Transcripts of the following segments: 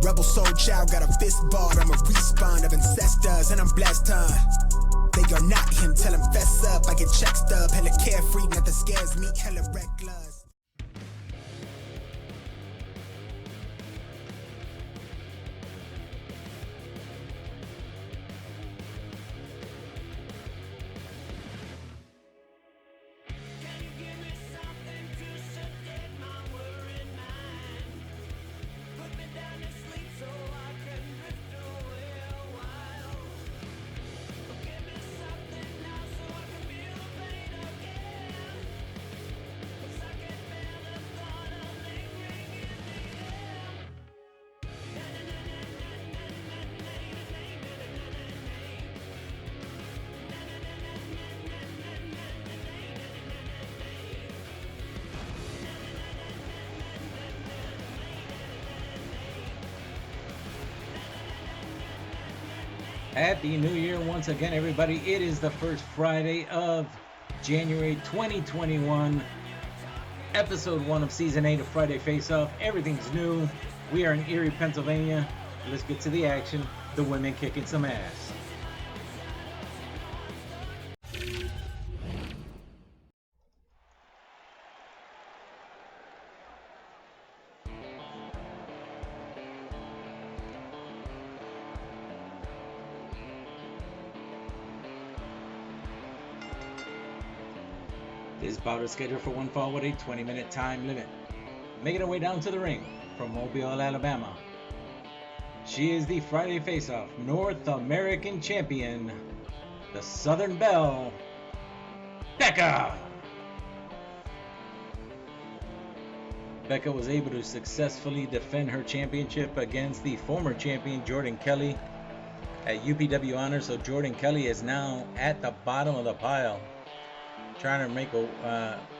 Rebel soul child, got a fist ball, I'm a respawn of ancestors, and I'm blessed, They are not him, tell him fess up, I get check stub, hella carefree, nothing scares me, hella reckless. Happy New Year once again, everybody. It is the first Friday of January 2021, episode 1 of season 8 of Friday Face Off. Everything's new. We are in Erie, Pennsylvania. Let's get to the action. The women kicking some ass. This bout is scheduled for one fall with a 20-minute time limit. Making her way down to the ring from Mobile, Alabama. She is the Friday Face-Off North American Champion, the Southern Belle, Becca. Becca was able to successfully defend her championship against the former champion Jordan Kelly at UPW Honors. So Jordan Kelly is now at the bottom of the pile, trying to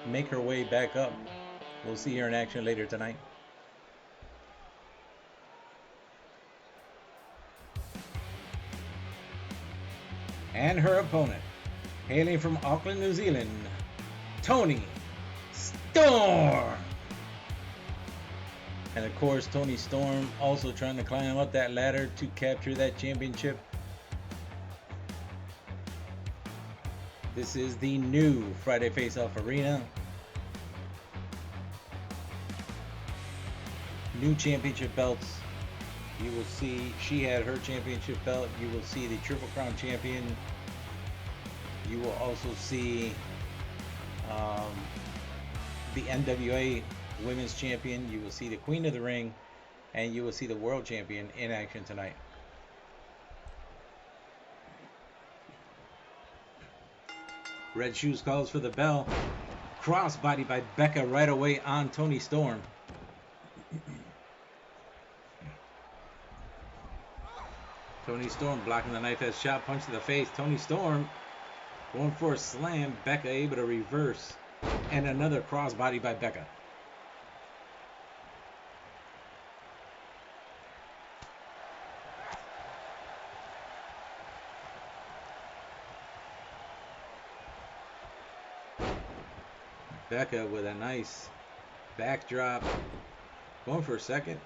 make her way back up. We'll see her in action later tonight. And her opponent, hailing from Auckland, New Zealand, Toni Storm. And of course, Toni Storm also trying to climb up that ladder to capture that championship. This is the new Friday Face-Off Arena. New championship belts. You will see she had her championship belt. You will see the Triple Crown champion. You will also see the NWA Women's Champion. You will see the Queen of the Ring. And you will see the World Champion in action tonight. Red Shoes calls for the bell. Crossbody by Becca right away on Toni Storm. Toni Storm blocking the knife edge shot, punch to the face. Toni Storm going for a slam. Becca able to reverse. And another crossbody by Becca. Becca with a nice backdrop, going for a second,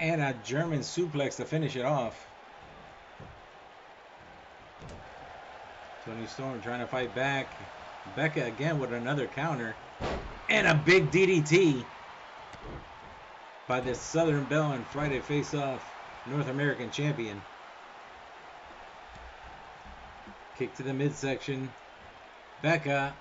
and a German suplex to finish it off. Toni Storm trying to fight back. Becca again with another counter, and a big DDT by the Southern Belle and Friday Face-Off North American Champion. Kick to the midsection. Becca.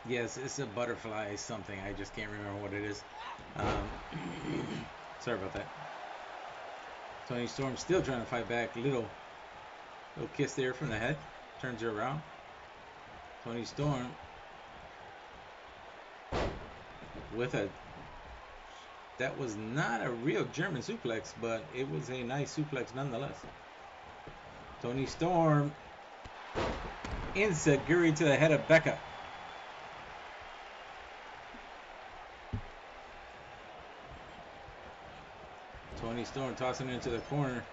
Yes, it's a butterfly something. I just can't remember what it is. Sorry about that. Toni Storm still trying to fight back. Little kiss there from the head. Turns her around. Toni Storm with a... That was not a real German suplex, but it was a nice suplex nonetheless. Toni Storm. Enziguri to the head of Becca. Toni Storm tossing it into the corner.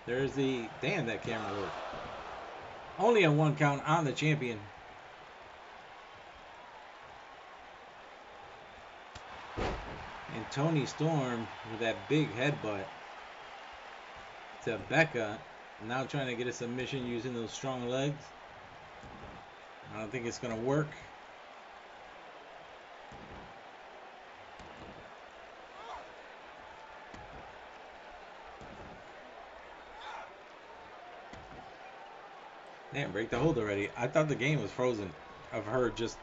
There's the... Damn, that camera worked. Only a 1 count on the champion. And Toni Storm with that big headbutt to Becca. Now trying to get a submission using those strong legs. I don't think it's going to work. Damn, break the hold already. I thought the game was frozen of her just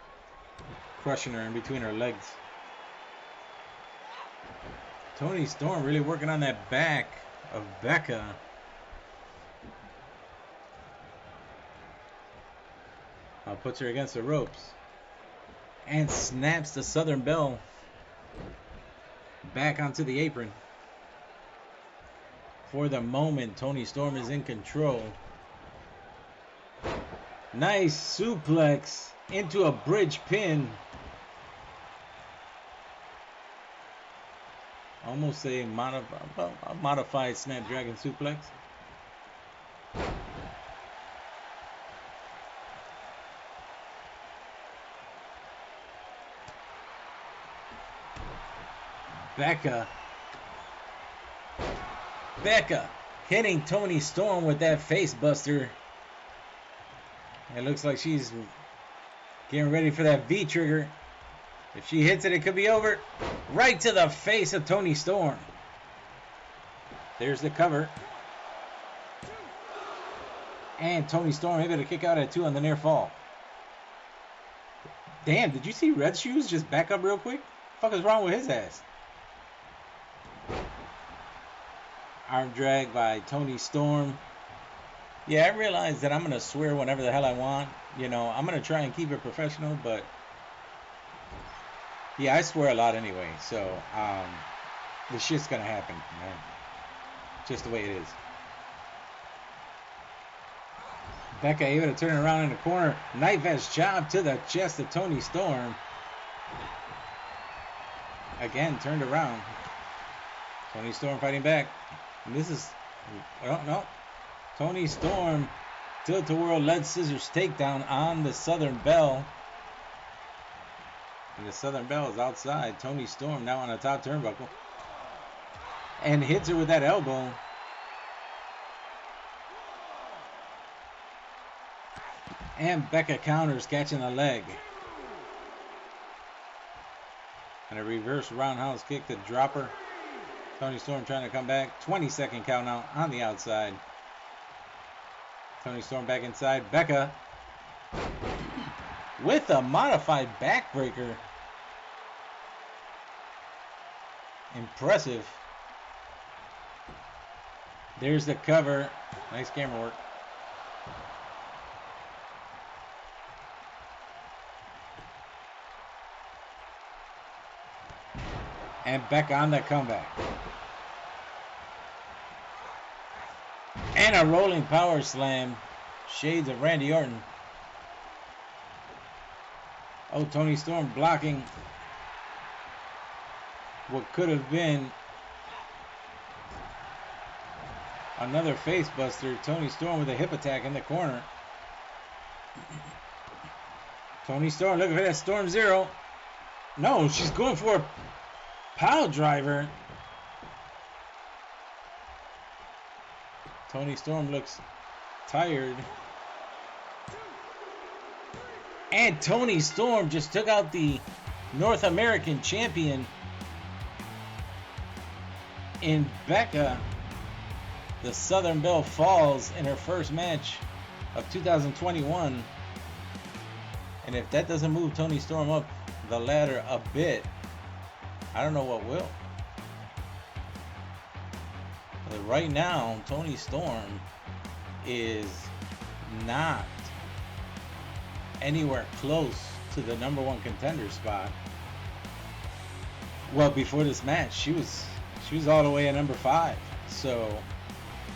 crushing her in between her legs. Toni Storm really working on that back of Becca. Puts her against the ropes. And snaps the Southern Belle back onto the apron. For the moment, Toni Storm is in control. Nice suplex into a bridge pin. Almost a modified Snapdragon suplex. Becca hitting Toni Storm with that face buster. It looks like she's getting ready for that V trigger. If she hits it, it could be over. Right to the face of Toni Storm. There's the cover. And Toni Storm able to kick out at 2 on the near fall. Damn, did you see Red Shoes just back up real quick? What the fuck is wrong with his ass? Arm drag by Toni Storm. Yeah, I realize that I'm going to swear whenever the hell I want. You know, I'm going to try and keep it professional, but... yeah, I swear a lot anyway, so this shit's going to happen, man. Just the way it is. Becca able to turn around in the corner. Knife edge chop to the chest of Toni Storm. Again, turned around. Toni Storm fighting back. And this is... well, no. Toni Storm, tilt-a-whirl lead scissors takedown on the Southern Belle. And the Southern Belle is outside. Toni Storm now on the top turnbuckle. And hits her with that elbow. And Becca counters, catching the leg. And a reverse roundhouse kick to drop her. Toni Storm trying to come back. 20-second count out on the outside. Toni Storm back inside. Becca with a modified backbreaker. Impressive. There's the cover. Nice camera work. And Becca on the comeback. And a rolling power slam. Shades of Randy Orton. Oh, Toni Storm blocking what could have been another face buster. Toni Storm with a hip attack in the corner. Toni Storm looking for that Storm Zero. No, she's going for a pile driver. Toni Storm looks tired. And Toni Storm just took out the North American champion in Becca. The Southern Belle falls in her first match of 2021. And if that doesn't move Toni Storm up the ladder a bit, I don't know what will. But right now, Toni Storm is not anywhere close to the #1 contender spot. Well, before this match, she was all the way at number 5. So,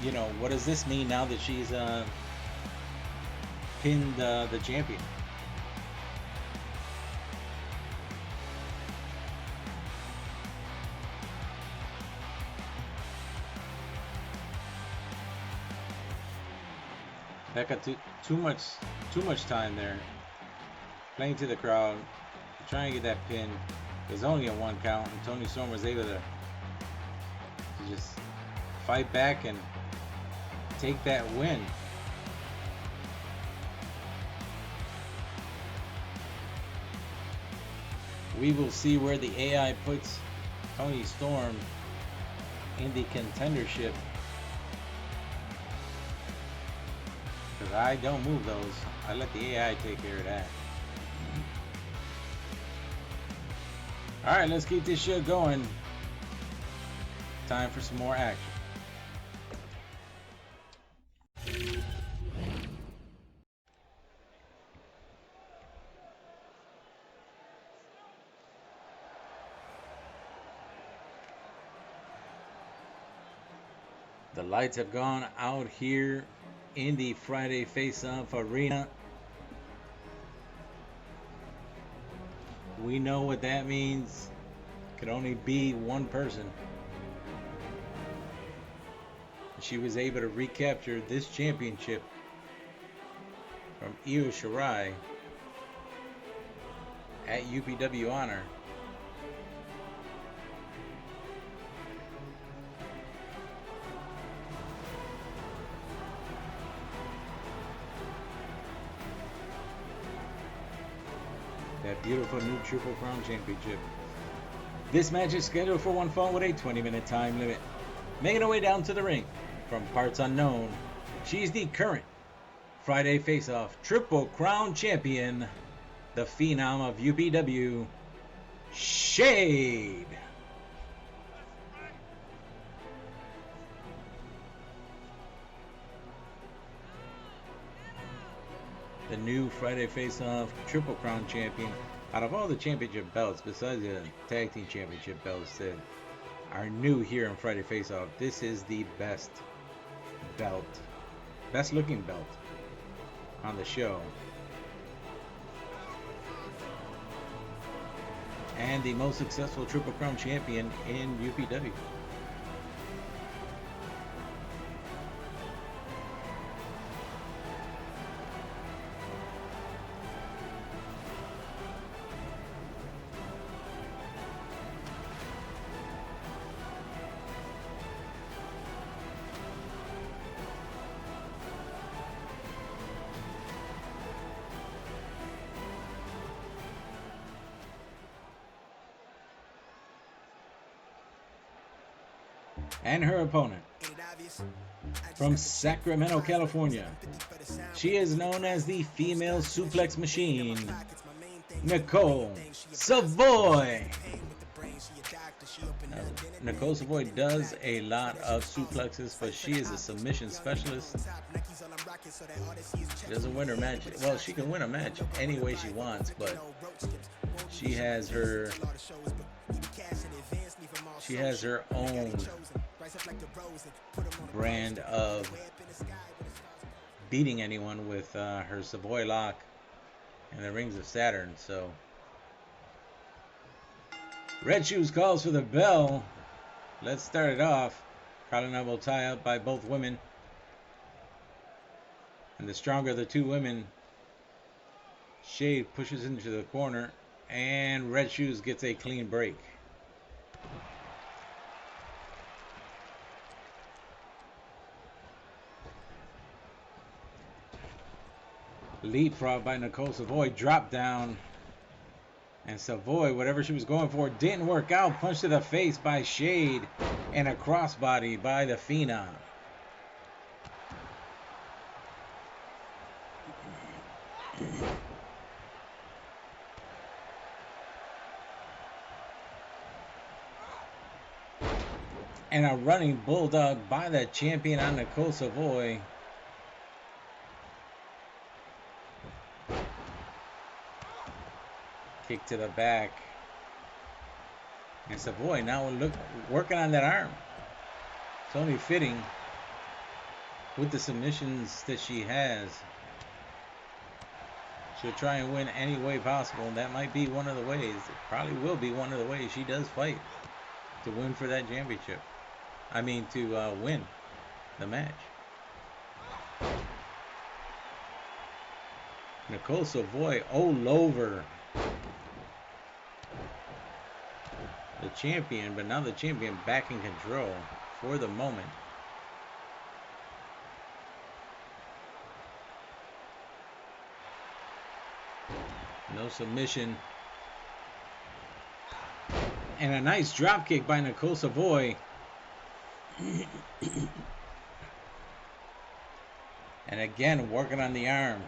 you know, what does this mean now that she's pinned the champion? Becca took too much time there, playing to the crowd, trying to get that pin. It was only a 1 count, and Toni Storm was able to just fight back and take that win. We will see where the AI puts Toni Storm in the contendership, because I don't move those. I let the AI take care of that. Alright, let's keep this shit going. Time for some more action. The lights have gone out here in the Friday Face-Off Arena. We know what that means. Could only be one person. She was able to recapture this championship from Io Shirai at UPW Honor. That beautiful new Triple Crown Championship. This match is scheduled for one fall with a 20-minute time limit. Making her way down to the ring from parts unknown, she's the current Friday Face-Off Triple Crown Champion, the Phenom of UPW, Shade. The new Friday Face-Off Triple Crown Champion. Out of all the championship belts, besides the Tag Team Championship belts that are new here in Friday Face-Off, this is the best belt, best looking belt on the show. And the most successful Triple Crown Champion in UPW. And her opponent, from Sacramento, California, she is known as the female suplex machine, Nicole Savoy. Nicole Savoy does a lot of suplexes, but she is a submission specialist. She doesn't win her match. Well, she can win a match any way she wants, but she has her own brand of beating anyone with her Savoy lock and the Rings of Saturn. So Red Shoes calls for the bell. Let's start it off. Collar and elbow tie up by both women, and the stronger of the two women, Shade pushes into the corner, and Red Shoes gets a clean break. Leapfrog by Nicole Savoy, drop down, and Savoy, whatever she was going for, didn't work out. Punch to the face by Shade, and a crossbody by the Phenom. And a running bulldog by the champion on Nicole Savoy. Kick to the back. And Savoy now working on that arm. It's only fitting with the submissions that she has. She'll try and win any way possible, and that might be one of the ways. It probably will be one of the ways she does fight to win for that championship. I mean, to win the match. Nicole Savoy all over the champion, but now the champion back in control for the moment. No submission. And a nice drop kick by Nicole Savoy. And again, working on the arm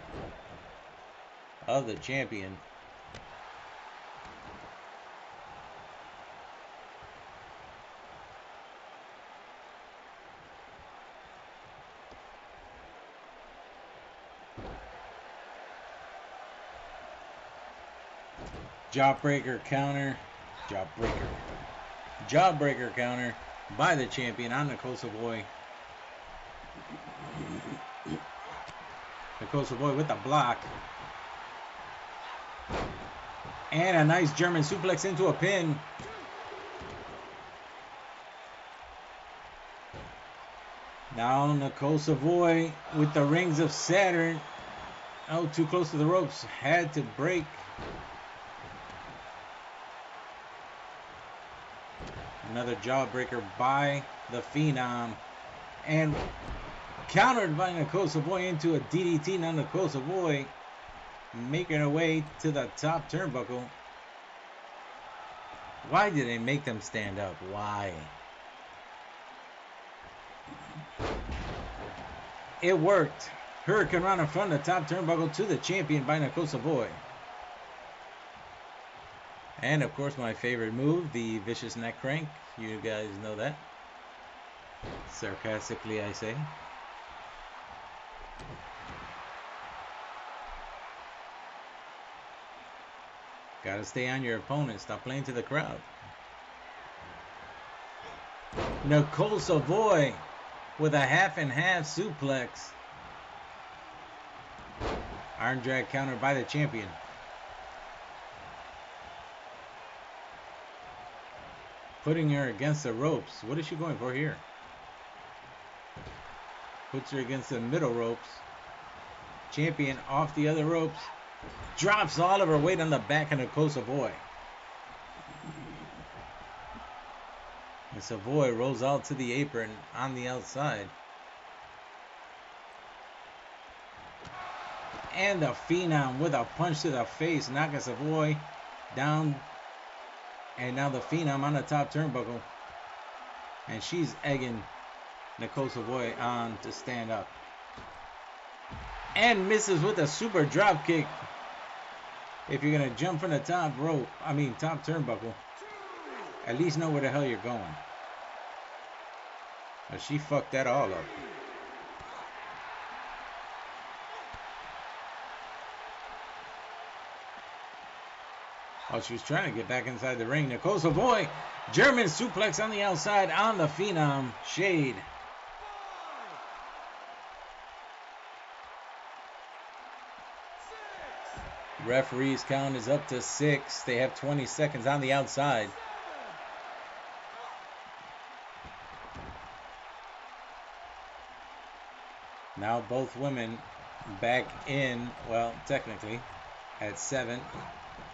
of the champion. Jawbreaker counter. Jawbreaker counter by the champion on Nicole Savoy. Nicole Savoy with the block. And a nice German suplex into a pin. Now Nicole Savoy with the rings of Saturn. Oh, too close to the ropes. Had to break. Another jawbreaker by the Phenom. And countered by Nicole Savoy into a DDT. Now Nicole Savoy making her way to the top turnbuckle. Why did they make them stand up? Why? It worked. Hurricane Rana from the top turnbuckle to the champion by Nicole Savoy. And of course my favorite move, the vicious neck crank. You guys know that. Sarcastically I say. Gotta stay on your opponent. Stop playing to the crowd. Nicole Savoy with a half and half suplex. Arm drag counter by the champion. Putting her against the ropes. What is she going for here? Puts her against the middle ropes. Champion off the other ropes. Drops all of her weight on the back of Nicole Savoy. And Savoy rolls out to the apron on the outside. And the Phenom with a punch to the face, knocking Savoy down. And now the Phenom on the top turnbuckle. And she's egging Nicole Savoy on to stand up. And misses with a super drop kick. If you're going to jump from the top rope, top turnbuckle, at least know where the hell you're going. But she fucked that all up. Oh, she was trying to get back inside the ring. Nicole Savoy, German suplex on the outside on the Phenom. Shade. Referee's count is up to 6. They have 20 seconds on the outside. Now both women back in, well, technically, at 7.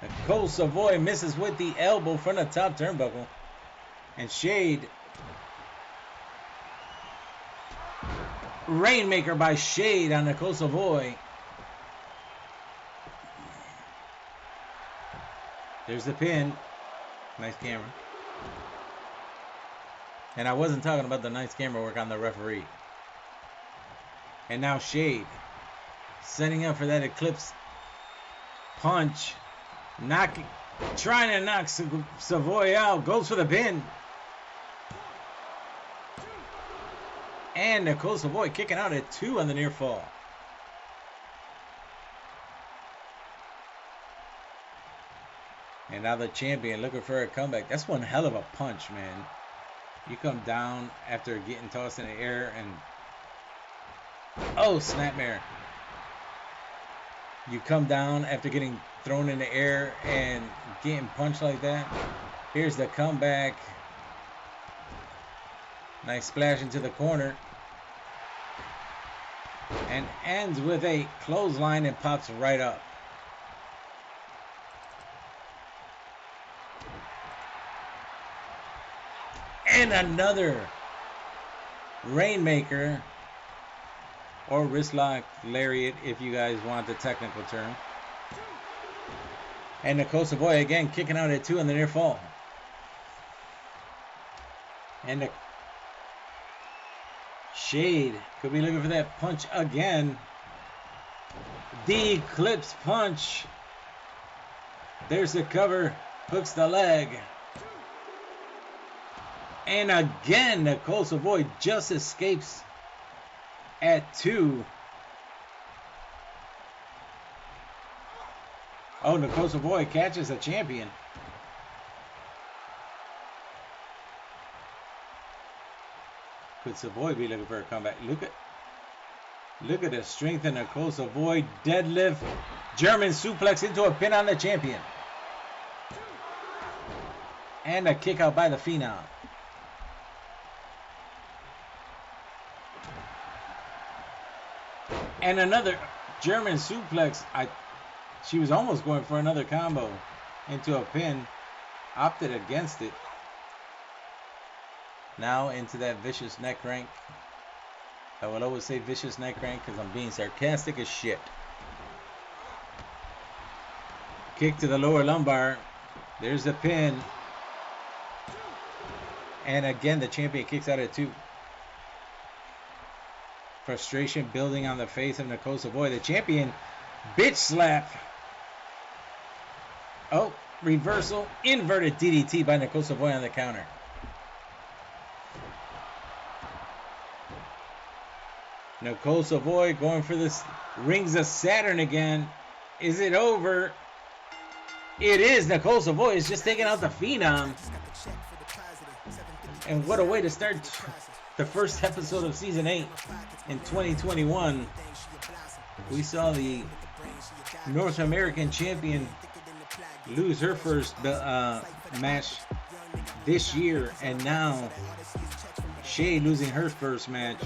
Nicole Savoy misses with the elbow from the top turnbuckle. And Shade. Rainmaker by Shade on Nicole Savoy. There's the pin. Nice camera. And I wasn't talking about the nice camera work on the referee. And now Shade. Setting up for that Eclipse punch. Trying to knock Savoy out. Goes for the pin. And Nicole Savoy kicking out at 2 on the near fall. And now the champion looking for a comeback. That's one hell of a punch, man. You come down after getting tossed in the air and... Oh, snapmare. You come down after getting thrown in the air and getting punched like that. Here's the comeback. Nice splash into the corner. and ends with a clothesline and pops right up. And another Rainmaker, or wrist lock lariat if you guys want the technical term. And Nicole Savoy again kicking out at 2 on the near fall. And the Shade could be looking for that punch again. The Eclipse punch. There's the cover. Hooks the leg. And again, Nicole Savoy just escapes at 2. Oh, Nicole Savoy catches a champion. Could Savoy be looking for a comeback? Look at the strength of Nicole Savoy. Deadlift, German suplex into a pin on the champion. And a kick out by the Phenom. And another German suplex. She was almost going for another combo into a pin. Opted against it. Now into that vicious neck crank. I will always say vicious neck crank because I'm being sarcastic as shit. Kick to the lower lumbar. There's the pin. And again, the champion kicks out at 2. Frustration building on the face of Nicole Savoy. The champion bitch slap. Oh, reversal. Inverted DDT by Nicole Savoy on the counter. Nicole Savoy going for this Rings of Saturn again. Is it over? It is. Nicole Savoy is just taking out the Phenom. And what a way to start the first episode of Season 8 in 2021. We saw the North American champion lose her first match this year. And now Shay losing her first match.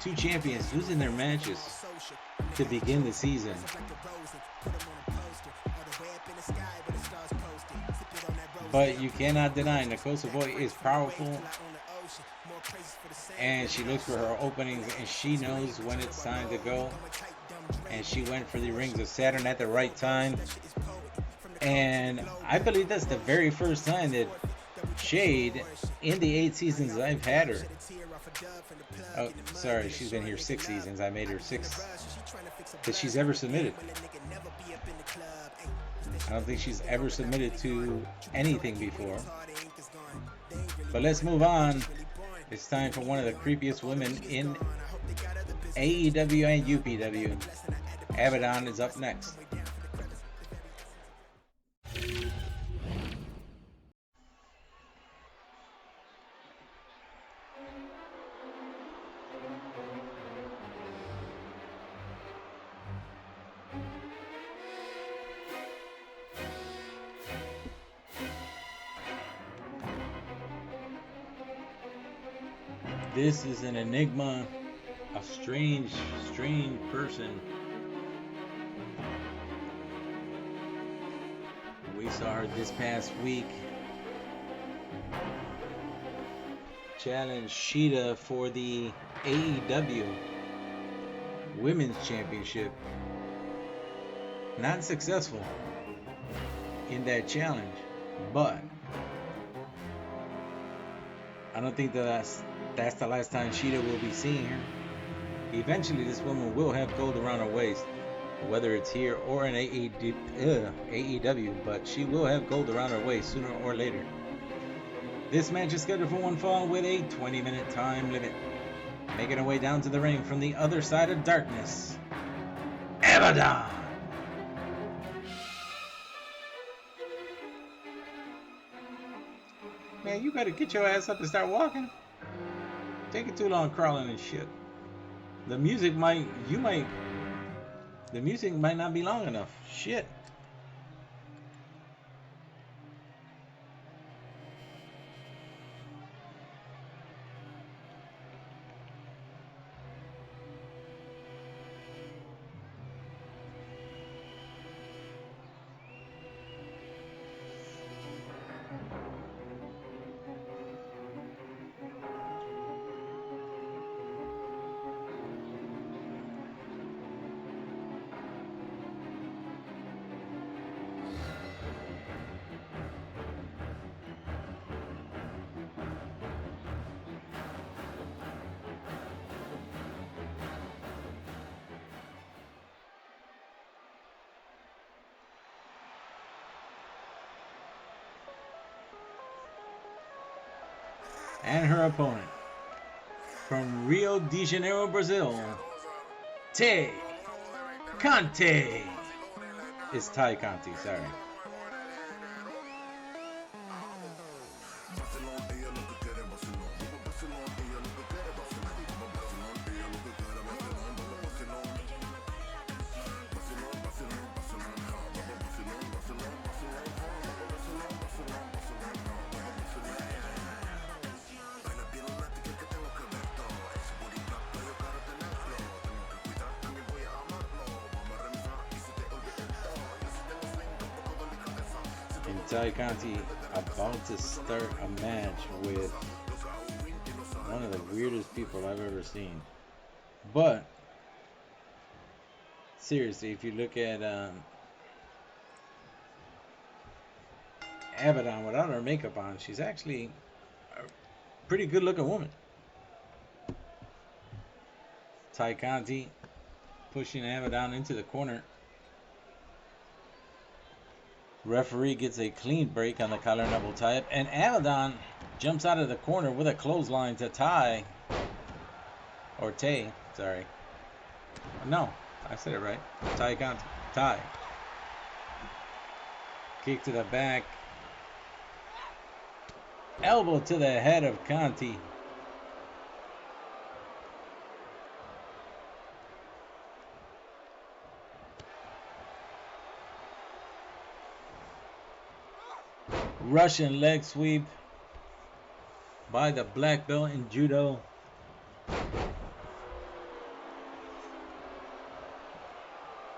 2 champions losing their matches to begin the season. But you cannot deny Nicole Savoy is powerful, and she looks for her openings, and she knows when it's time to go. And she went for the Rings of Saturn at the right time. And I believe that's the very first time that Shade, in the 8 seasons I've had her. Oh, sorry, she's been here 6 seasons. I made her 6. That she's ever submitted. I don't think she's ever submitted to anything before. But let's move on. It's time for one of the creepiest women in AEW and UPW. Abaddon is up next. This is an enigma, a strange person. We saw her this past week challenge Sheeta for the AEW Women's Championship. Not successful in that challenge, but I don't think that's the last time Sheeta will be seeing her. Eventually, this woman will have gold around her waist, whether it's here or in AEW, but she will have gold around her waist sooner or later. This match is scheduled for one fall with a 20-minute time limit. Making her way down to the ring from the other side of darkness, Abaddon. Man, you better get your ass up and start walking. Taking too long crawling and shit. The music might not be long enough. Shit. And her opponent from Rio de Janeiro, Brazil, Tay Conte. It's Ty Conte, sorry. And Ty Conte about to start a match with one of the weirdest people I've ever seen. But seriously, if you look at Abaddon without her makeup on, she's actually a pretty good looking woman. Ty Conte pushing Abaddon into the corner. Referee gets a clean break on the collar and elbow tie-up, and Abaddon jumps out of the corner with a clothesline to Tay. Sorry. No, I said it right. Ty Conte. Ty. Kick to the back. Elbow to the head of Conte. Russian leg sweep by the black belt in judo.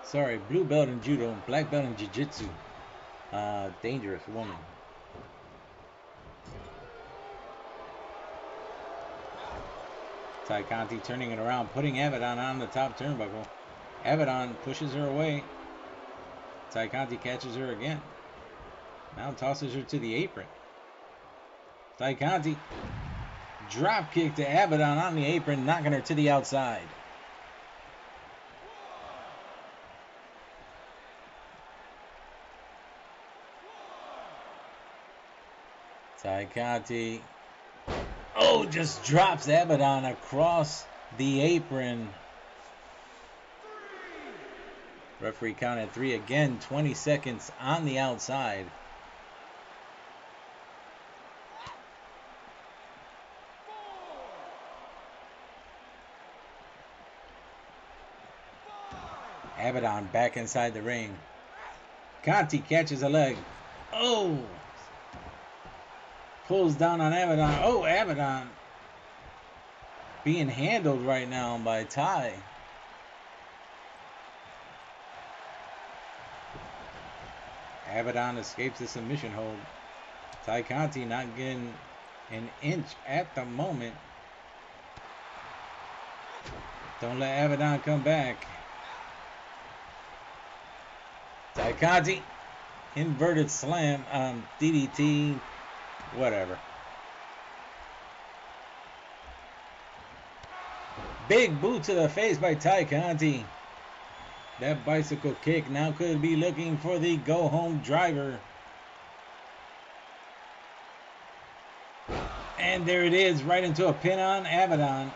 Sorry, blue belt in judo, black belt in jiu-jitsu. Dangerous woman. Ty Conte turning it around, putting Abaddon on the top turnbuckle. Abaddon pushes her away. Ty Conte catches her again. Now tosses her to the apron. Ty Conte drop kick to Abaddon on the apron, knocking her to the outside. Ty Conte, just drops Abaddon across the apron. Referee counted 3 again, 20 seconds on the outside. Abaddon back inside the ring. Conte catches a leg. Pulls down on Abaddon. Abaddon being handled right now by Ty. Abaddon escapes the submission hold. Ty Conte not getting an inch at the moment. Don't let Abaddon come back. Ty Conte, inverted slam, DDT, whatever. Big boot to the face by Ty Conte. That bicycle kick now could be looking for the go-home driver. And there it is, right into a pin on Abaddon.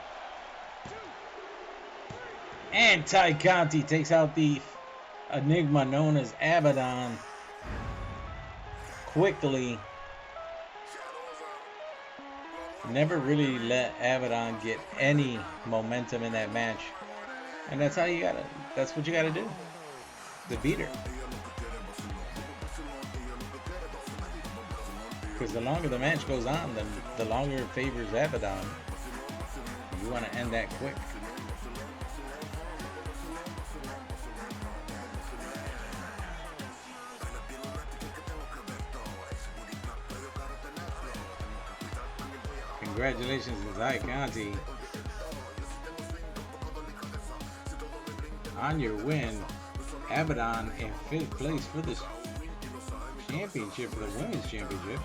And Ty Conte takes out the enigma known as Abaddon quickly. Never really let Abaddon get any momentum in that match. And that's what you gotta do to beat her. Because the longer the match goes on, the longer it favors Abaddon. You want to end that quick. Congratulations to Ty Conte on your win. Abaddon in 5th place for this championship, for the women's championship.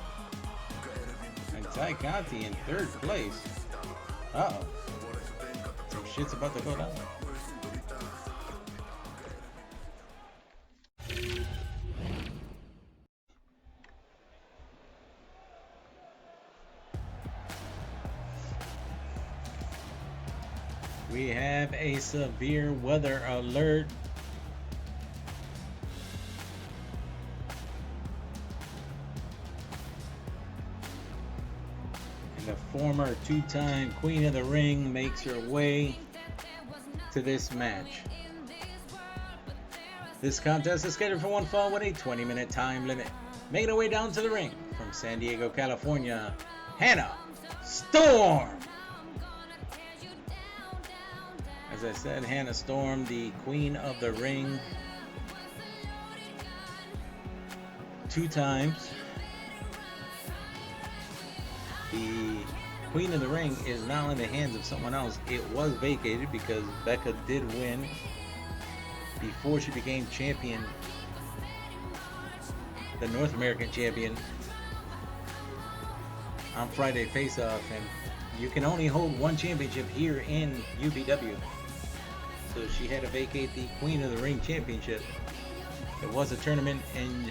And Ty Conte in 3rd place. Uh-oh. Some shit's about to go down. We have a severe weather alert. And the former two-time Queen of the Ring makes her way to this match. This contest is scheduled for one fall with a 20-minute time limit. Making her way down to the ring from San Diego, California, Hannah Storm. As I said, Hannah Storm, the Queen of the Ring, 2 times. The Queen of the Ring is now in the hands of someone else. It was vacated because Becca did win before she became champion, the North American champion, on Friday Face-Off, and you can only hold one championship here in UPW. So she had to vacate the Queen of the Ring championship. There was a tournament in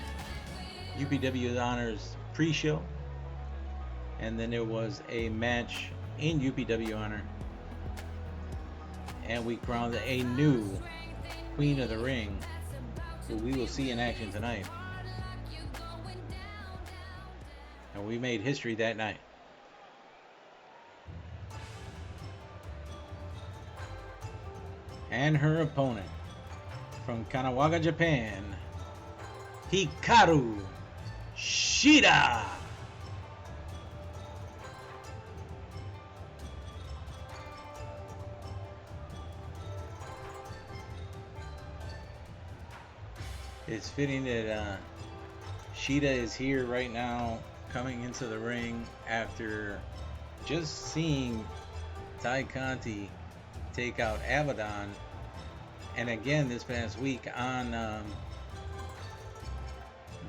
UPW Honors pre-show, and then there was a match in UPW Honor, and we crowned a new Queen of the Ring, who we will see in action tonight. And we made history that night. And her opponent from Kanagawa, Japan, Hikaru Shida. It's fitting that Shida is here right now, coming into the ring after just seeing Tai Conti take out Abaddon, and again this past week on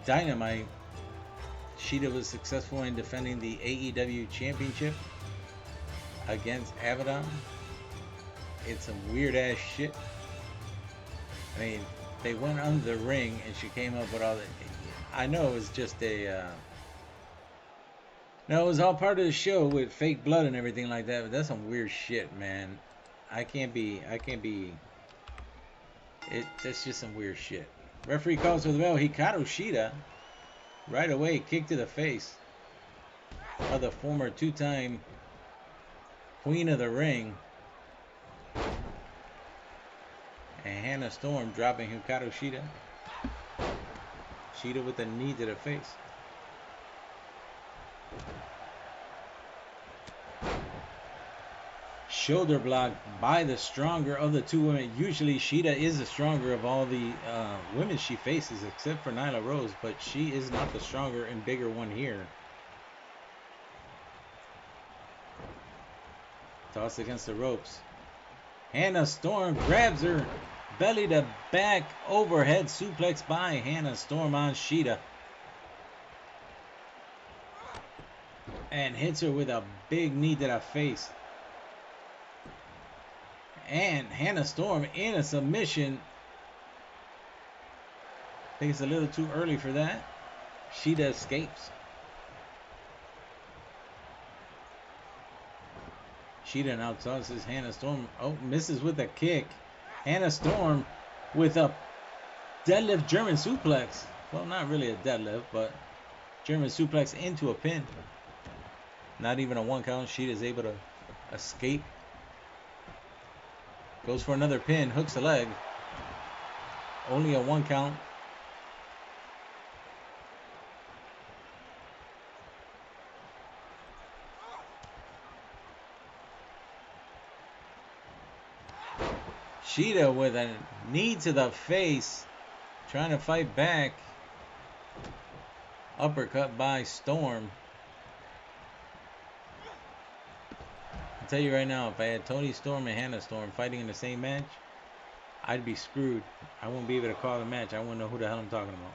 Dynamite, Shida was successful in defending the AEW Championship against Abaddon. It's some weird ass shit. I mean, they went under the ring and she came up with all the... I know it was just a... No, it was all part of the show with fake blood and everything like that, but that's some weird shit, man. That's just some weird shit. Referee calls for the bell. Hikaru Shida right away kick to the face of the former 2-time Queen of the Ring. And Hannah Storm dropping Hikaru Shida. Shida with a knee to the face. Shoulder block by the stronger of the 2 women. Usually Shida is the stronger of all the women she faces, except for Nyla Rose, but she is not the stronger and bigger one here. Toss against the ropes. Hannah Storm grabs her belly to back overhead suplex by Hannah Storm on Shida. And hits her with a big knee to the face. And Hannah Storm in a submission. I think it's a little too early for that. Shida escapes. Shida now tosses Hannah Storm. Oh, misses with a kick. Hannah Storm with a deadlift German suplex. Well, not really a deadlift, but German suplex into a pin. Not even a 1 count. Shida is able to escape. Goes for another pin. Hooks the leg. Only a 1 count. Shida with a knee to the face, trying to fight back. Uppercut by Storm. I'll tell you right now, if I had Toni Storm and Hannah Storm fighting in the same match, I'd be screwed. I won't be able to call the match. I won't know who the hell I'm talking about.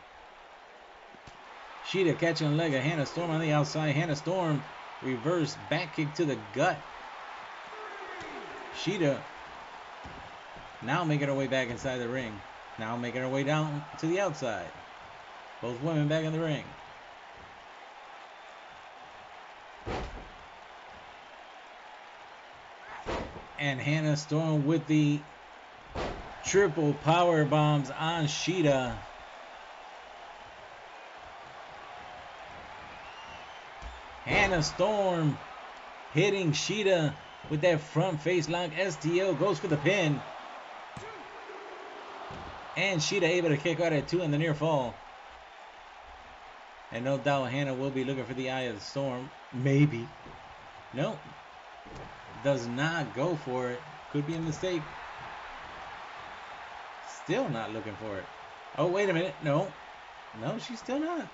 Shida catching the leg of Hannah Storm on the outside. Hannah Storm reverse back kick to the gut. Shida now making her way back inside the ring. Now making her way down to the outside. Both women back in the ring. And Hannah Storm with the triple power bombs on Sheeta. Hannah Storm hitting Sheeta with that front face lock. STO goes for the pin. And Sheeta able to kick out at 2 in the near fall. And no doubt Hannah will be looking for the Eye of the Storm. Maybe. Nope. Does not go for it. Could be a mistake. Still not looking for it. Oh, wait a minute. No. No, she's still not.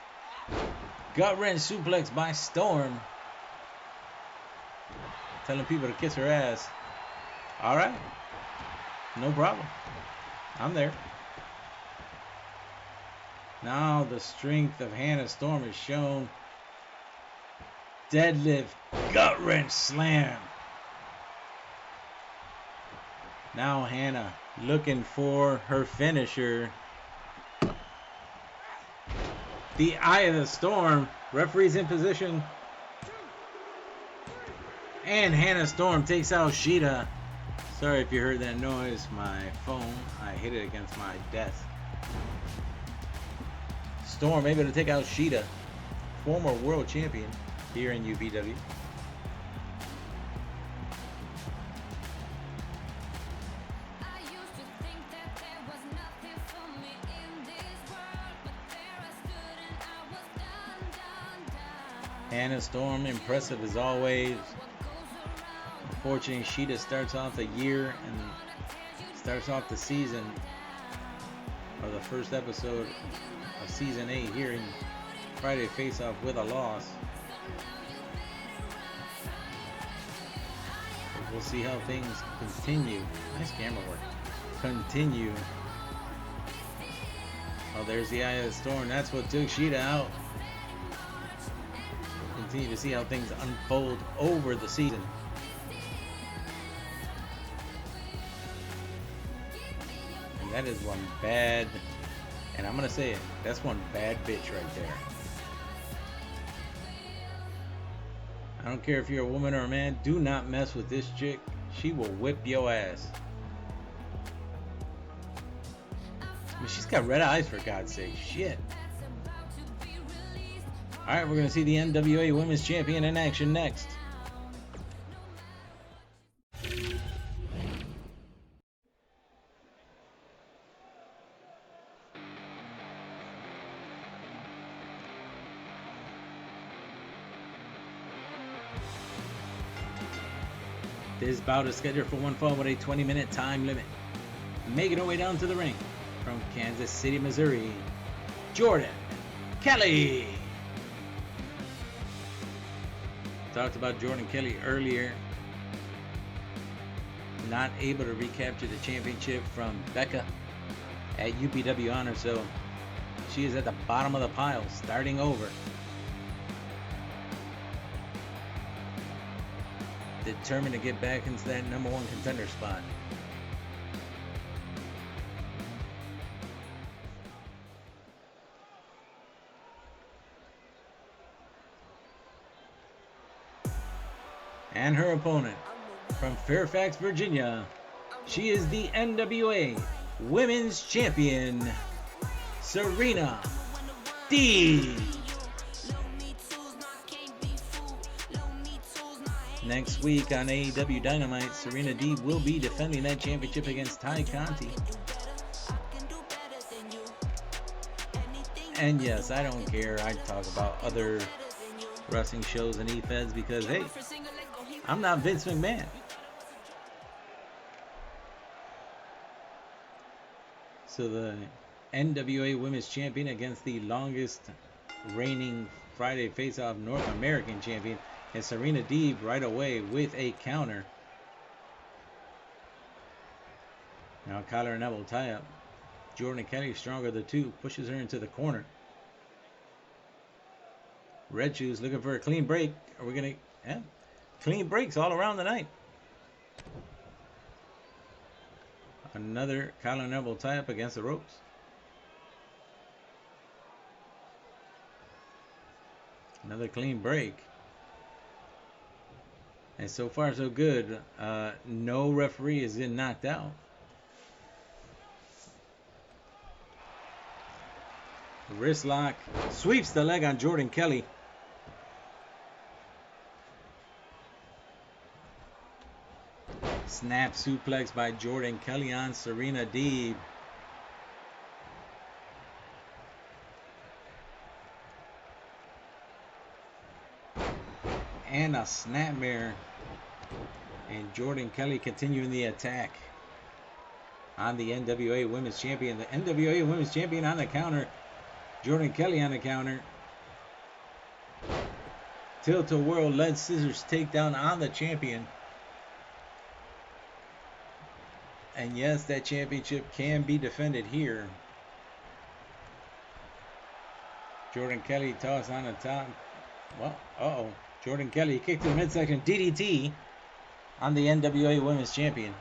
Gut wrench suplex by Storm. Telling people to kiss her ass. Alright. No problem. I'm there. Now the strength of Hannah Storm is shown. Deadlift. Gut wrench slam. Now Hannah looking for her finisher. The Eye of the Storm. Referee's in position. And Hannah Storm takes out Sheeta. Sorry if you heard that noise. My phone, I hit it against my desk. Storm able to take out Sheeta, former world champion here in UPW. Hannah Storm, impressive as always. Unfortunately, Sheeta starts off the year and starts off the season, or the first episode of season 8 here in Friday Face-Off with a loss. But we'll see how things continue. Nice camera work. Continue. Oh, there's the Eye of the Storm. That's what took Sheeta out. Continue to see how things unfold over the season. And that is one bad, and I'm gonna say it, that's one bad bitch right there. I don't care if you're a woman or a man, do not mess with this chick. She will whip your ass. I mean, she's got red eyes, for God's sake. Shit. Alright, we're going to see the NWA Women's Champion in action next. This bout is scheduled for one fall with a 20-minute time limit. Making her way down to the ring from Kansas City, Missouri, Jordan Kelly. Talked about Jordan Kelly earlier. Not able to recapture the championship from Becca at UPW Honor, so she is at the bottom of the pile, starting over. Determined to get back into that #1 contender spot. And her opponent from Fairfax, Virginia, she is the NWA Women's Champion, Serena Deeb. Next week on AEW Dynamite, Serena Deeb will be defending that championship against Ty Conti. And yes, I don't care. I talk about other wrestling shows and e-feds because, hey, I'm not Vince McMahon. So the NWA Women's Champion against the longest reigning Friday Face-Off North American Champion, and Serena Deeb right away with a counter. Now collar and elbow tie up. Jordan Kelly, stronger of the two, pushes her into the corner. Red Shoes looking for a clean break. Are we gonna? Yeah, clean breaks all around the night. Another collar and elbow tie up against the ropes. Another clean break. And so far, so good. No referee has been knocked out. Wrist lock. Sweeps the leg on Jordan Kelly. Snap suplex by Jordan Kelly on Serena Deeb. And a snap mirror. And Jordan Kelly continuing the attack on the NWA Women's Champion. The NWA Women's Champion on the counter. Jordan Kelly on the counter. Tilt-a-whirl lead scissors takedown on the champion. And yes, that championship can be defended here. Jordan Kelly toss on the top. Well, Jordan Kelly kicked to the midsection. DDT on the NWA Women's Champion.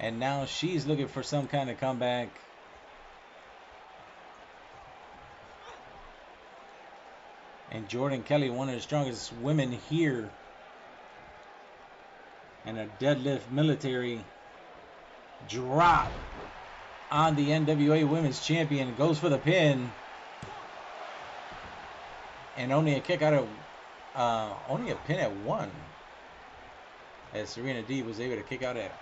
And now she's looking for some kind of comeback. And Jordan Kelly, one of the strongest women here. And a deadlift military drop on the NWA Women's Champion. Goes for the pin. And only a kick out of, only a pin at 1. As Serena Deeb was able to kick out at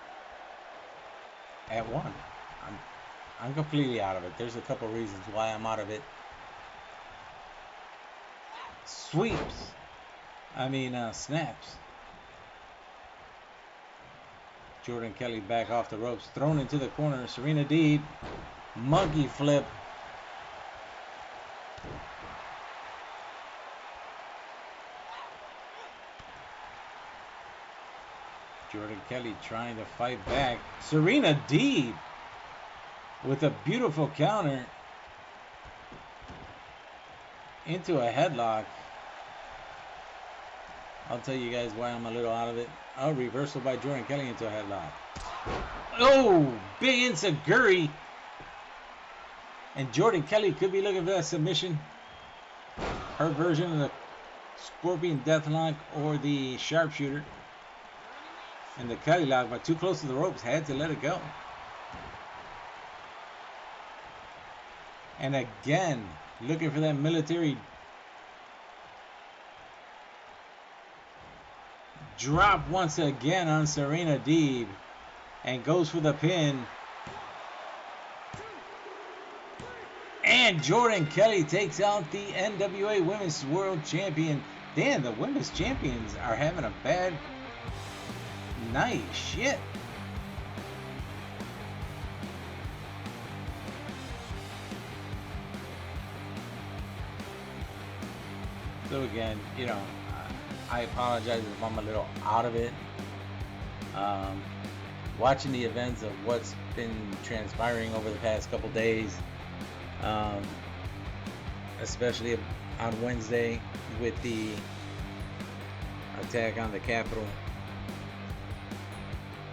1. I'm completely out of it. There's a couple reasons why I'm out of it. Sweeps. Snaps. Jordan Kelly back off the ropes. Thrown into the corner. Serena Deeb. Monkey flip. Jordan Kelly trying to fight back. Serena Deeb with a beautiful counter into a headlock. I'll tell you guys why I'm a little out of it. A reversal by Jordan Kelly into a headlock. Oh, big enziguri. And Jordan Kelly could be looking for that submission. Her version of the Scorpion Deathlock or the Sharpshooter. And the Kelly lock, but too close to the ropes, had to let it go. And again, looking for that military drop once again on Serena Deeb. And goes for the pin. And Jordan Kelly takes out the NWA Women's World Champion. Damn, the Women's Champions are having a bad night. Shit. So again, I apologize if I'm a little out of it. Watching the events of what's been transpiring over the past couple days, especially on Wednesday with the attack on the Capitol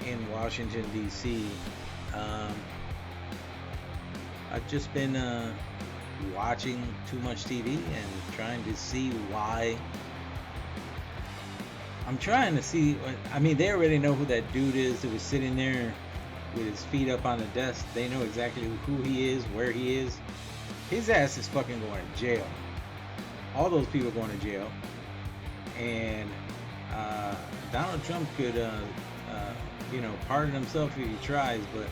in Washington, D.C. I've just been watching too much TV and trying to see why. I'm trying to see. They already know who that dude is that was sitting there with his feet up on the desk. They know exactly who he is, where he is. His ass is fucking going to jail. All those people going to jail. And Donald Trump could, pardon himself if he tries, but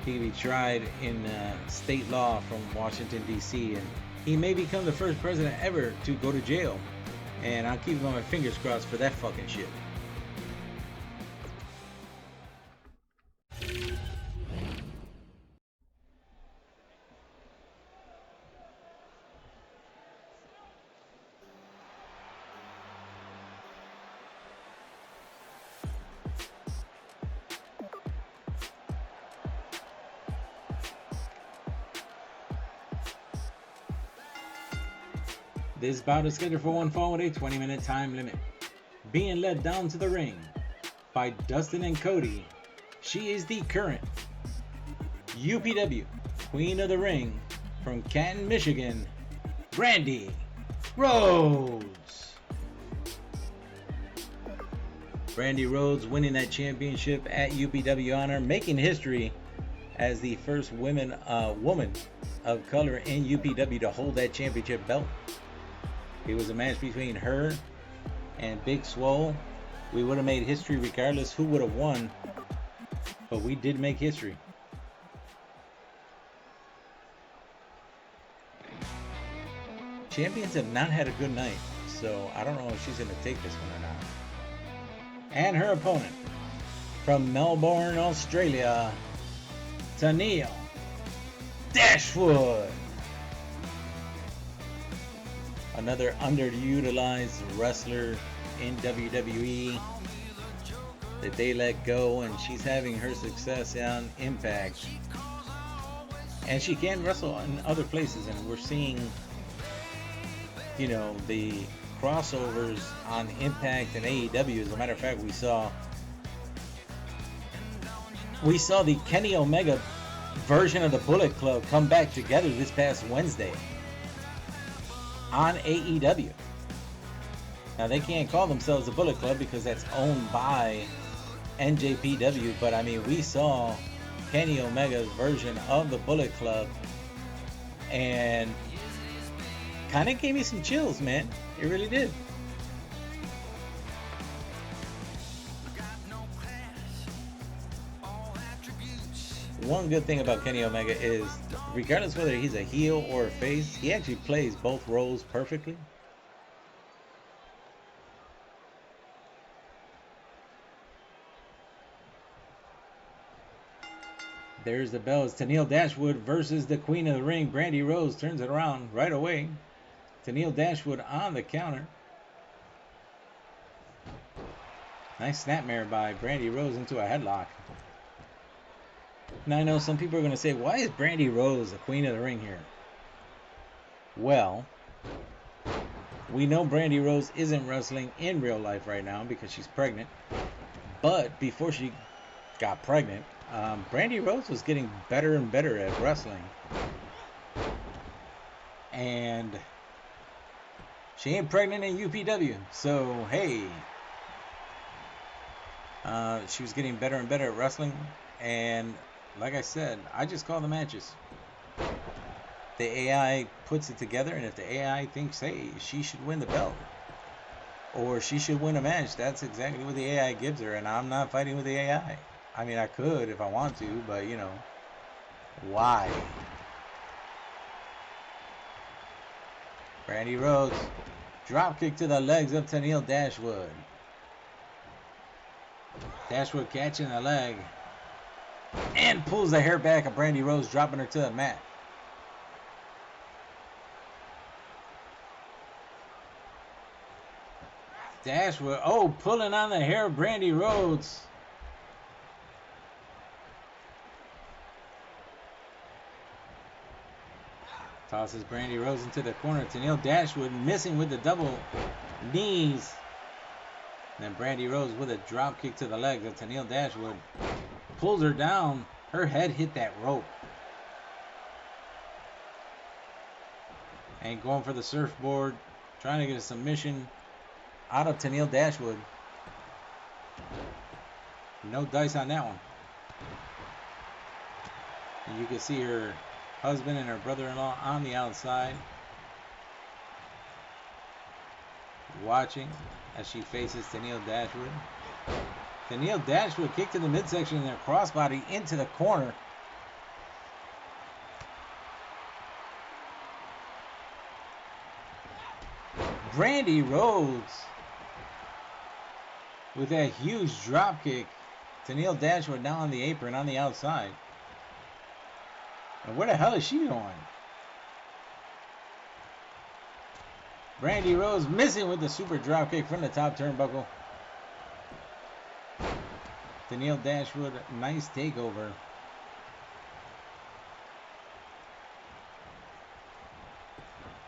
he could be tried in state law from Washington, D.C. And he may become the first president ever to go to jail. And I'll keep my fingers crossed for that fucking shit. This bout is scheduled for one fall with a 20-minute time limit. Being led down to the ring by Dustin and Cody, she is the current UPW Queen of the Ring from Canton, Michigan, Brandy Rhodes. Brandy Rhodes winning that championship at UPW Honor, making history as the first woman of color in UPW to hold that championship belt. It was a match between her and Big Swole. We would have made history regardless who would have won, but we did make history. Champions have not had a good night, so I don't know if she's going to take this one or not. And her opponent from Melbourne, Australia, Tennille Dashwood. Another underutilized wrestler in WWE that they let go, and she's having her success on Impact. And she can wrestle in other places, and we're seeing, you know, the crossovers on Impact and AEW. As a matter of fact, we saw the Kenny Omega version of the Bullet Club come back together this past Wednesday on AEW. Now, they can't call themselves the Bullet Club because that's owned by NJPW, but I mean, we saw Kenny Omega's version of the Bullet Club, and kind of gave me some chills, man. It really did. One good thing about Kenny Omega is, regardless whether he's a heel or a face, he actually plays both roles perfectly. There's the bell. It's Tennille Dashwood versus the Queen of the Ring. Brandy Rhodes turns it around right away. Tennille Dashwood on the counter. Nice snapmare by Brandy Rhodes into a headlock. Now, I know some people are going to say, why is Brandy Rhodes the Queen of the Ring here? Well, we know Brandy Rhodes isn't wrestling in real life right now because she's pregnant. But before she got pregnant, Brandy Rhodes was getting better and better at wrestling. And she ain't pregnant in UPW. So, hey. She was getting better and better at wrestling. And like I said, I just call the matches. The AI puts it together, and if the AI thinks, hey, she should win the belt, or she should win a match, that's exactly what the AI gives her, and I'm not fighting with the AI. I mean, I could if I want to, but, you know, why? Brandy Rhodes, drop kick to the legs of Tennille Dashwood. Dashwood catching the leg and pulls the hair back of Brandy Rhodes, dropping her to the mat. Dashwood, oh, pulling on the hair of Brandy Rhodes. Tosses Brandy Rhodes into the corner. Tennille Dashwood missing with the double knees. And then Brandy Rhodes with a drop kick to the legs of Tennille Dashwood. Pulls her down. Her head hit that rope. And going for the surfboard. Trying to get a submission out of Tennille Dashwood. No dice on that one. And you can see her husband and her brother-in-law on the outside, watching as she faces Tennille Dashwood. Tennille Dashwood kick to the midsection and their crossbody into the corner. Brandy Rhodes with that huge drop kick. Tennille Dashwood now on the apron on the outside. And where the hell is she going? Brandy Rhodes missing with the super drop kick from the top turnbuckle. Tennille Dashwood, nice takeover.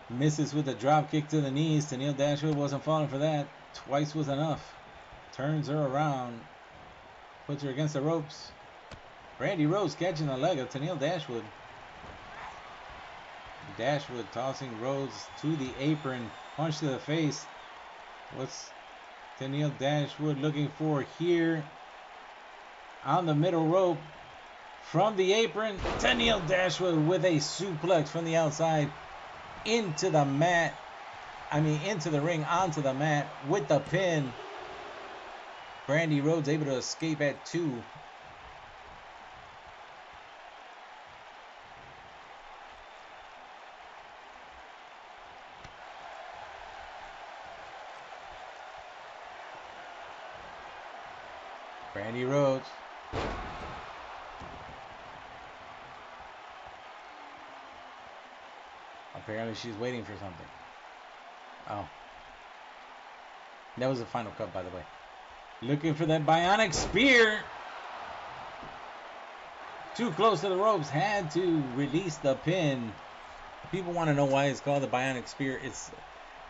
Misses with a drop kick to the knees. Tennille Dashwood wasn't falling for that. Twice was enough. Turns her around. Puts her against the ropes. Brandy Rhodes catching the leg of Tennille Dashwood. Dashwood tossing Rhodes to the apron. Punch to the face. Tennille Dashwood looking for here on the middle rope from the apron. Tennille Dashwood with a suplex from the outside into the mat. Into the ring, onto the mat with the pin. Brandy Rhodes able to escape at 2. Brandy Rhodes. Apparently she's waiting for something. Oh. That was the final cut, by the way. Looking for that bionic spear. Too close to the ropes. Had to release the pin. People want to know why it's called the bionic spear.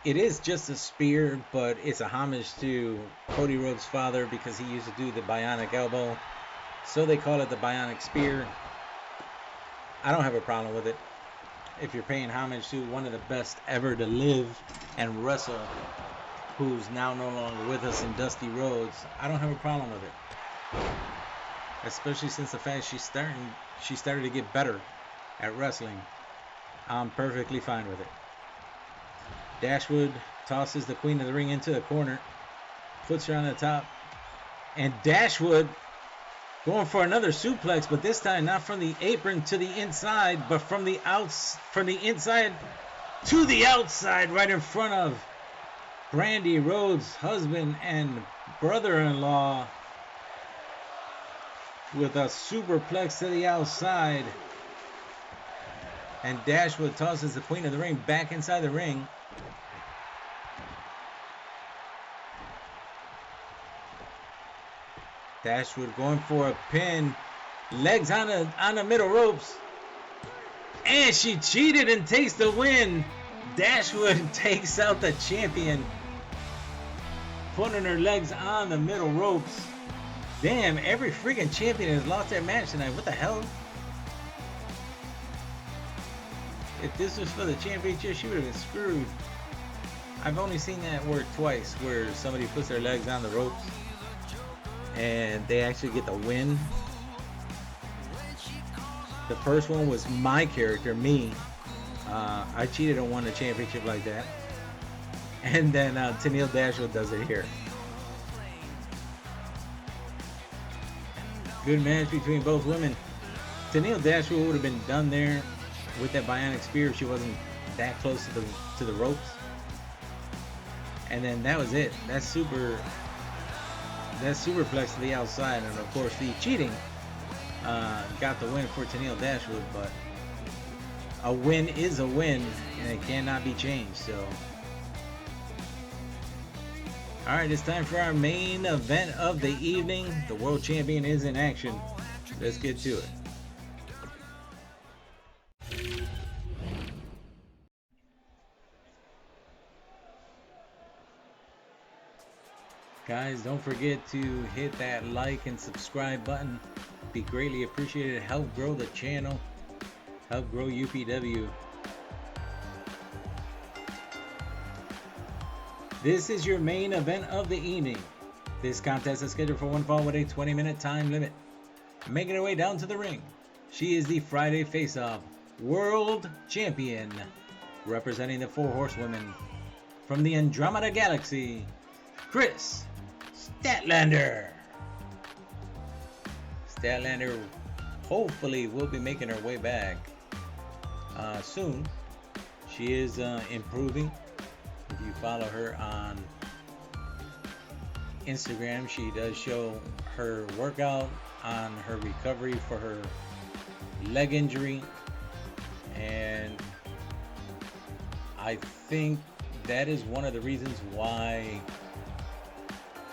It is just a spear, but it's a homage to Cody Rhodes' father because he used to do the bionic elbow. So they call it the bionic spear. I don't have a problem with it. If you're paying homage to one of the best ever to live and wrestle, who's now no longer with us in Dusty Rhodes, I don't have a problem with it. Especially since the fact she started to get better at wrestling. I'm perfectly fine with it. Dashwood tosses the Queen of the Ring into the corner, puts her on the top, and Dashwood going for another suplex, but this time not from the apron to the inside, but from the inside to the outside, right in front of Brandy Rhodes' husband and brother-in-law, with a superplex to the outside. And Dashwood tosses the Queen of the Ring back inside the ring. Dashwood going for a pin. Legs on the middle ropes. And she cheated and takes the win. Dashwood takes out the champion, putting her legs on the middle ropes. Damn, every freaking champion has lost their match tonight. What the hell? If this was for the championship, she would have been screwed. I've only seen that work twice, where somebody puts their legs on the ropes and they actually get the win. The first one was my character, me. I cheated and won the championship like that. And then Tennille Dashwood does it here. Good match between both women. Tennille Dashwood would have been done there with that bionic spear if she wasn't that close to the ropes. And then that was it. That superplex to the outside, and of course the cheating got the win for Tennille Dashwood. But a win is a win, and it cannot be changed. So, all right, it's time for our main event of the evening. The world champion is in action. Let's get to it. Guys, don't forget to hit that like and subscribe button. Be greatly appreciated. Help grow the channel. Help grow UPW. This is your main event of the evening. This contest is scheduled for one fall with a 20-minute time limit. Making her way down to the ring, she is the Friday Face-Off World Champion, representing the 4 Horsewomen from the Andromeda Galaxy, Chris Statlander. Statlander hopefully will be making her way back soon. She is improving. If you follow her on Instagram, she does show her workout on her recovery for her leg injury, and I think that is one of the reasons why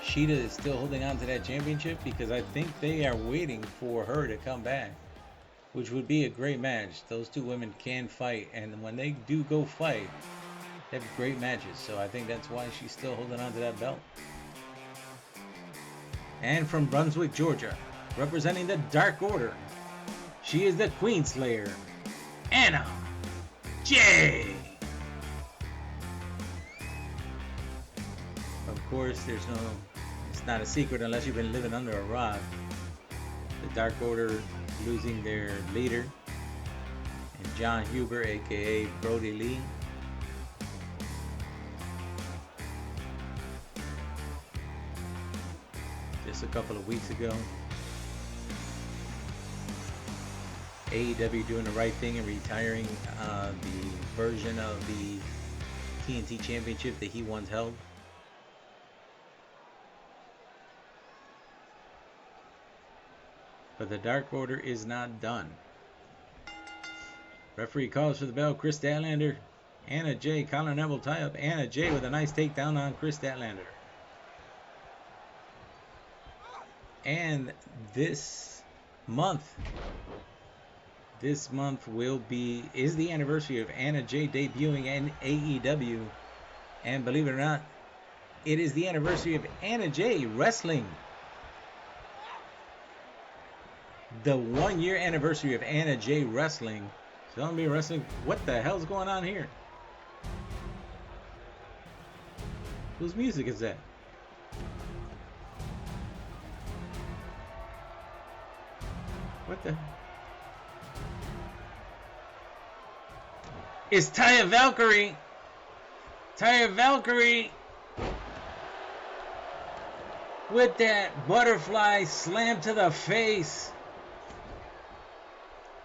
Sheeta is still holding on to that championship, because I think they are waiting for her to come back, which would be a great match. Those two women can fight, and when they do go fight, they have great matches. So I think that's why she's still holding on to that belt. And from Brunswick, Georgia, representing the Dark Order, she is the Queen Slayer, Anna Jay. Of course, it's not a secret unless you've been living under a rock. The Dark Order losing their leader, and John Huber, aka Brody Lee. Just a couple of weeks ago. AEW doing the right thing and retiring the version of the TNT Championship that he once held. But the Dark Order is not done. Referee calls for the bell. Chris Statlander, Anna Jay, Colin Neville tie up. Anna Jay with a nice takedown on Chris Statlander. And this month is the anniversary of Anna Jay debuting in AEW. And believe it or not, it is the anniversary of Anna Jay wrestling. The 1 year anniversary of Anna Jay wrestling. Telling me wrestling. What the hell's going on here? Whose music is that? What the? It's Taya Valkyrie. Taya Valkyrie with that butterfly slam to the face.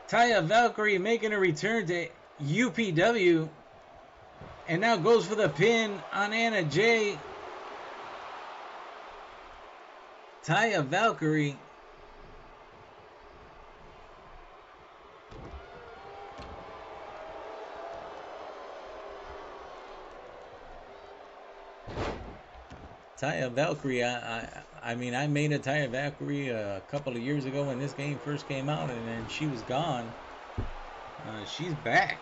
Taya Valkyrie making a return to UPW and now goes for the pin on Anna Jay. Taya Valkyrie Taya Valkyrie, I mean, I made a Taya Valkyrie a couple of years ago when this game first came out, and then she was gone. She's back.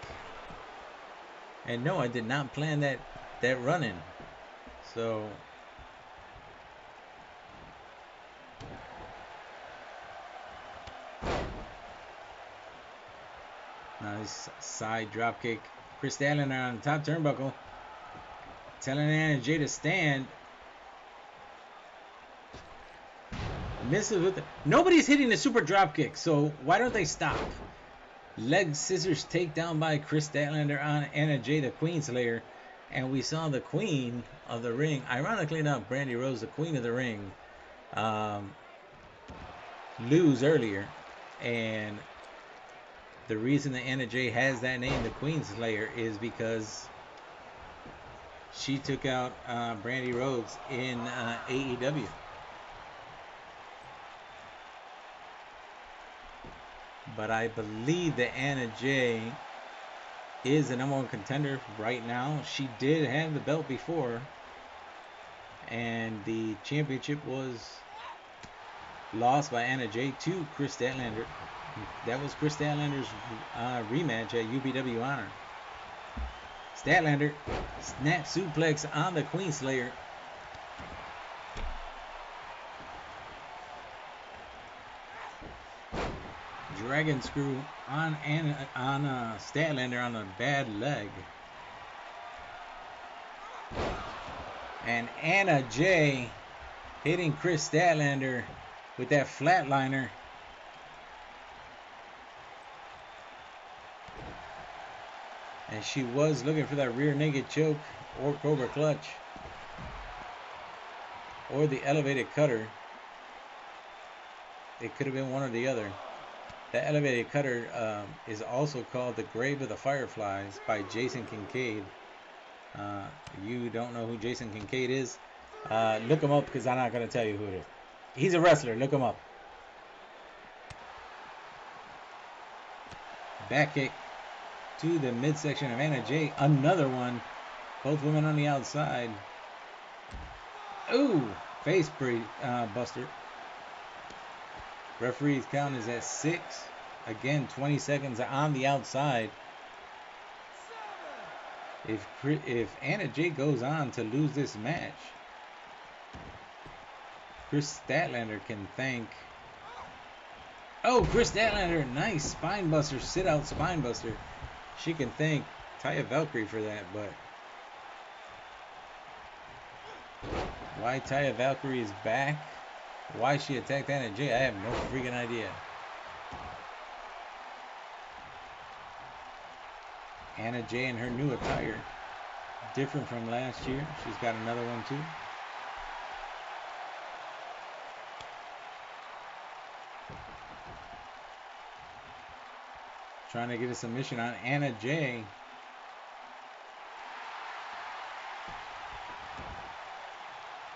And no, I did not plan that run-in. So, nice side drop kick. Chris Statlander on the top turnbuckle, telling Anna Jay to stand. Misses with nobody's hitting the super drop kick, so why don't they stop? Leg scissors takedown by Chris Statlander on Anna Jay, the Queen Slayer, and we saw the Queen of the Ring, ironically enough, Brandy Rose, the Queen of the Ring, lose earlier, and the reason that Anna Jay has that name, the Queen Slayer, is because she took out Brandy Rhodes in AEW. But I believe that Anna Jay is the #1 contender right now. She did have the belt before, and the championship was lost by Anna Jay to Chris Statlander. That was Chris Statlander's rematch at UPW Honor. Statlander snap suplex on the Queen Slayer. Dragon screw on Statlander on a bad leg. And Anna Jay hitting Chris Statlander with that flatliner. And she was looking for that rear naked choke or Cobra Clutch or the elevated cutter. It could have been one or the other. The elevated cutter is also called the Grave of the Fireflies by Jason Kincaid. You don't know who Jason Kincaid is? Look him up because I'm not going to tell you who it is. He's a wrestler. Look him up. Back kick to the midsection of Anna Jay. Another one. Both women on the outside. Ooh, face buster. Referee's count is at 6. Again, 20 seconds on the outside. If Anna Jay goes on to lose this match, Chris Statlander can thank. Oh, Chris Statlander, nice spine buster, sit out spine buster. She can thank Taya Valkyrie for that, but Why Taya Valkyrie is back? Why she attacked Anna Jay? I have no freaking idea. Anna Jay in her new attire. Different from last year. She's got another one too. Trying to get a submission on Anna Jay.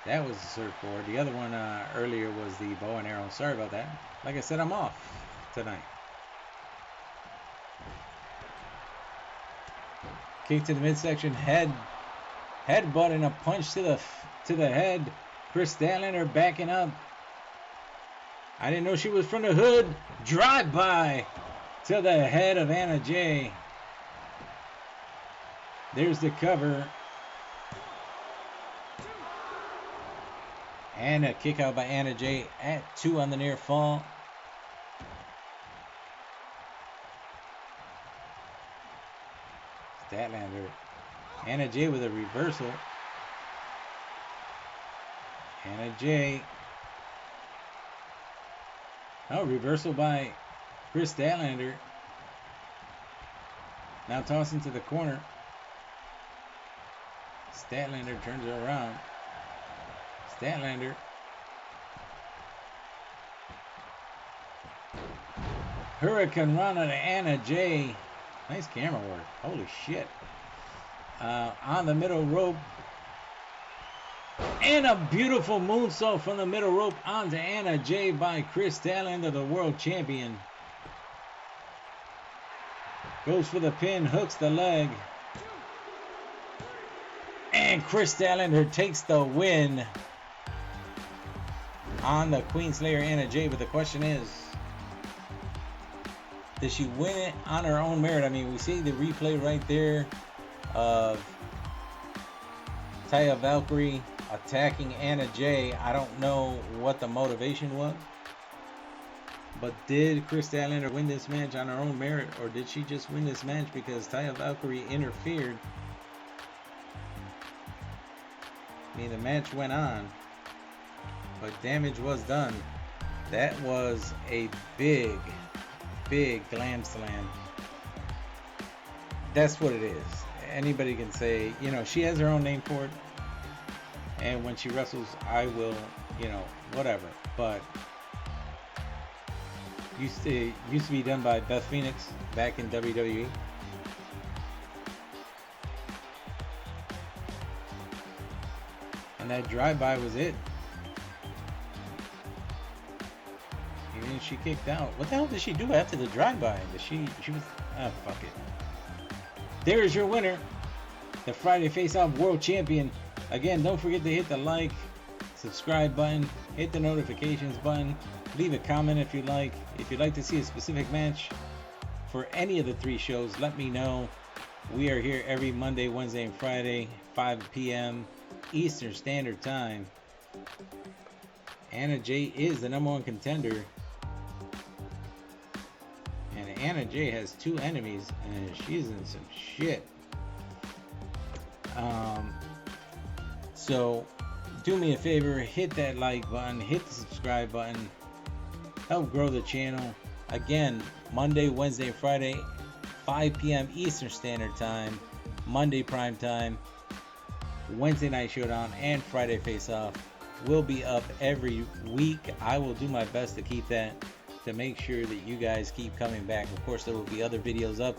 That was the surfboard. The other one earlier was the bow and arrow. Sorry about that. Like I said, I'm off tonight. Kick to the midsection, headbutt and a punch to the head. Chris Statlander backing up. I didn't know she was from the hood. Drive by to the head of Anna Jay. There's the cover. And a kick out by Anna Jay at 2 on the near fall. Statlander. Anna Jay with a reversal. Anna Jay. Oh, reversal by Chris Statlander. Now tossing to the corner. Statlander turns it around. Statlander. Hurricane Rana to Anna Jay. Nice camera work. Holy shit. On the middle rope. And a beautiful moonsault from the middle rope onto Anna Jay by Chris Statlander, the world champion. Goes for the pin, hooks the leg. And Chris Statlander takes the win on the Queen Slayer Anna Jay. But the question is, did she win it on her own merit? I mean, we see the replay right there of Taya Valkyrie attacking Anna Jay. I don't know what the motivation was, but did Chris Statlander win this match on her own merit, or did she just win this match because Taya Valkyrie interfered? I mean, the match went on, but damage was done. That was a big glam slam. That's what it is. Anybody can say, you know, she has her own name for it. And when she wrestles, I will, you know, whatever. But used to be done by Beth Phoenix back in WWE. And that drive-by was it. And she kicked out. What the hell did she do after the drive-by? She was, fuck it. There is your winner, the Friday Face-Off World Champion. Again, don't forget to hit the like, subscribe button, hit the notifications button, leave a comment if you like. If you'd like to see a specific match for any of the 3 shows, let me know. We are here every Monday, Wednesday, and Friday, 5 p.m. Eastern Standard Time. Anna Jay is the #1 contender. And Anna Jay has 2 enemies, and she's in some shit. So do me a favor, hit that like button, hit the subscribe button, help grow the channel. Again, Monday, Wednesday, and Friday, 5 p.m. Eastern Standard Time, Monday Prime Time, Wednesday Night Showdown, and Friday Face Off will be up every week. I will do my best to keep that, to make sure that you guys keep coming back. Of course, there will be other videos up,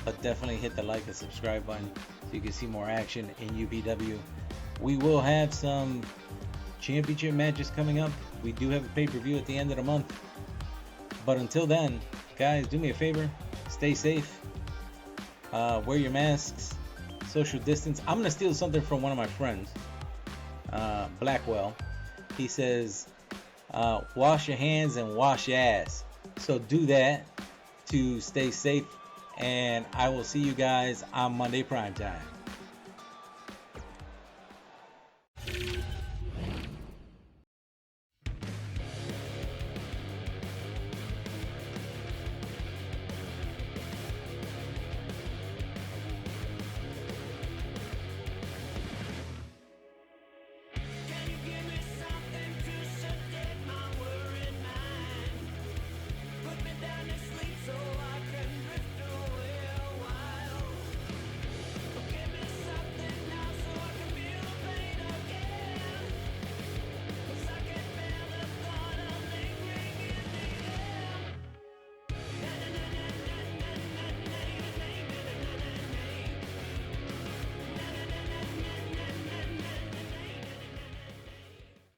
but definitely hit the like and subscribe button so you can see more action in UPW. We will have some championship matches coming up. We do have a pay-per-view at the end of the month. But until then, guys, do me a favor. Stay safe. Wear your masks. Social distance. I'm going to steal something from one of my friends, Blackwell. He says, wash your hands and wash your ass. So do that to stay safe. And I will see you guys on Monday Prime Time.